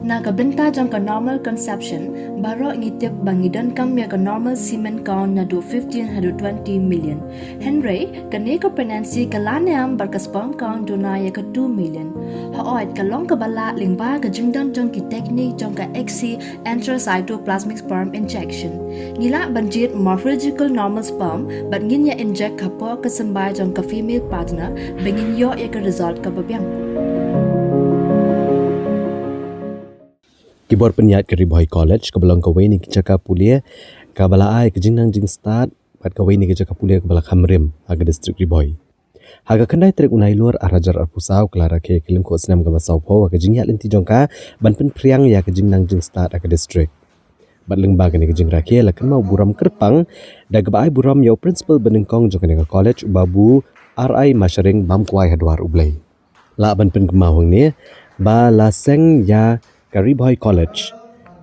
Na kabenta jang ka normal conception baro ngitip bangidan kam ya ka normal semen count na do 1520 million. Henry kane ka pregnancy kalaniam bar ka sperm count do na ya ka 2 million. Haoit ka long ka bala lingba ka jingdan jang ki technique jang ka XC enterocytoplasmic sperm injection. Ngila banjit morphological normal sperm but ngin ya inject ka po ka sambay jang ka female partner bengin yo ya ka result ka babyang. Kibor penyat ke Ri Bhoi College ke belong kawai ni kecaka pulia ke bala ai ke jing nang jing start pat kawai ni kecaka pulia ke bala Khamrim aga distrik Ri Bhoi. Haga kendai trek unai luar arajar arpusau kelara ke lyngkhuh snem ke basau po ke jing ya lenti jongka ban pen priang ya ke jing nang jing start aga distrik. Bat lengba ke ni ke jing rakie la kan mau buram kerpang da ke bai buram ya principal Nyngkong jong ke college babu RI Masharing bam kuai hadwar ublai. La ban pen kemau ni ba la seng ya Ri Bhoi College.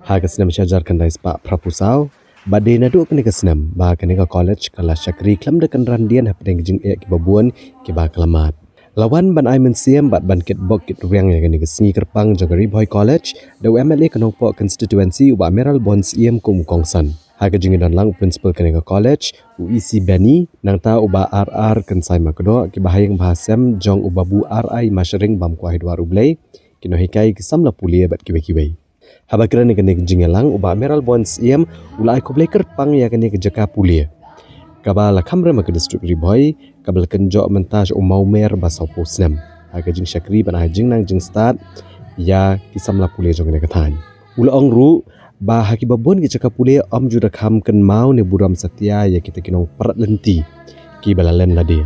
Haga snem syajar kandai spa prapusau. Bade na duk kene snem ba kene college kala syakri klam de kanran dian hapdeng jing e ki babuan ki ba kelamat. Lawan ban ai mensiam bat ban kit bok kit riang ya kene sni kerpang jong Ri Bhoi College da MLA kanopok constituency uba Meral Bons iem kum kongsan. Haga jing dan lang principal kene college UEC Bani nang ta uba RR kensai makdo ki bahayang bahasam jong uba bu RI Masharing bam kwa hidwar ublay kino hikai kisam la pulia bat kiwe-kiwe. Haba kira ni kene jingelang uba Meral Bons iem ulai ko blay kerpang ya kene jaka pulia. Kaba la Khamrim ke distrik Ri Bhoi kabel kenjo mentaj umau mer basau posnem. Haga jing syakri ban jing nang jing start ya kisam la pulia jong kene kathan. Ula ong ru ba haki babon ki jaka pulia om juda kham ken mau ne buram setia ya kita kinong perat lenti ki balalen lade.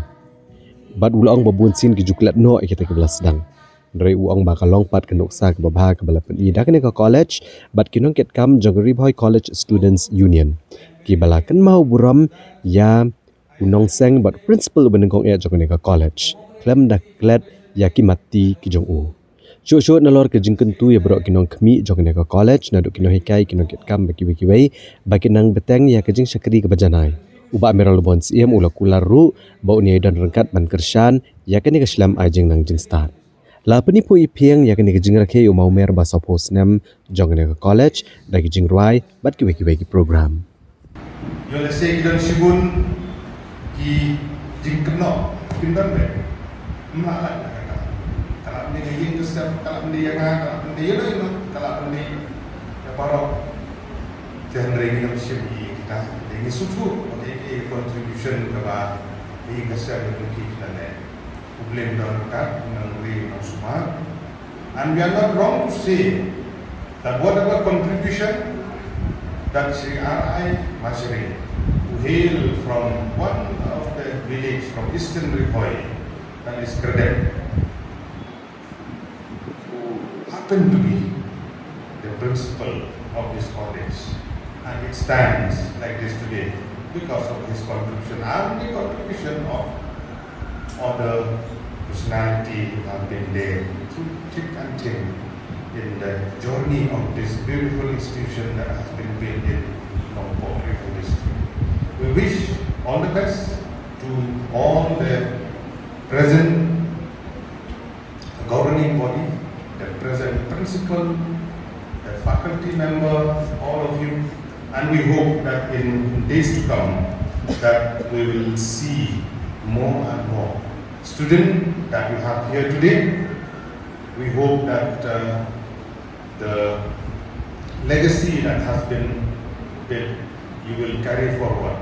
Bat ula ong babon sin ki juklat no kita ki belas sedang. Dari uang bakal longpat ke nuksa ke babah ke bala peni dah kena ke college bat kinong ket kam jong Ri Bhoi College Students Union ki bala ken mau buram ya unong seng bat principal Nyngkong ya jong ke college klem dak klet ya ki mati ki jong u syuk nalor ke jingken tu ya bro kinong kemi jong ke college na duk kinong hikai kinong ket kam baki wei baki nang beteng ya ke jing syakri ke bajanai uba Meral Bons iem ula kular ru bau ni dan rengkat ban kershan ya kene ke slam ajing nang jing start. La penipu ipiang ya kene kejing rakhe umau mer basa posnem jong ne college da kejing ruai bat ki weki program. Yo le se kita sibun ki jing keno Pyndonburom malah kata kalau ni jing kesep kalau ni yang kalau ni yo kalau ni ya parok genre ni mesti kita ini suatu ini contribution kepada ini kesep itu kita ne blame kat negeri Sumatra, and we are not wrong to say that whatever contribution that Sri RI Masharing, who hail from one of the village from Eastern Ri Bhoi, that is Kredek, who happened to be the principal of this college, and it stands like this today because of his contribution and the contribution of other personality have been there through thick and thin in the journey of this beautiful institution that has been built in Pyndonburom district. We wish all the best to all the present governing body, the present principal, the faculty member, all of you, and we hope that in days to come that we will see more and more students that we have here today. We hope that the legacy that has been built, you will carry forward.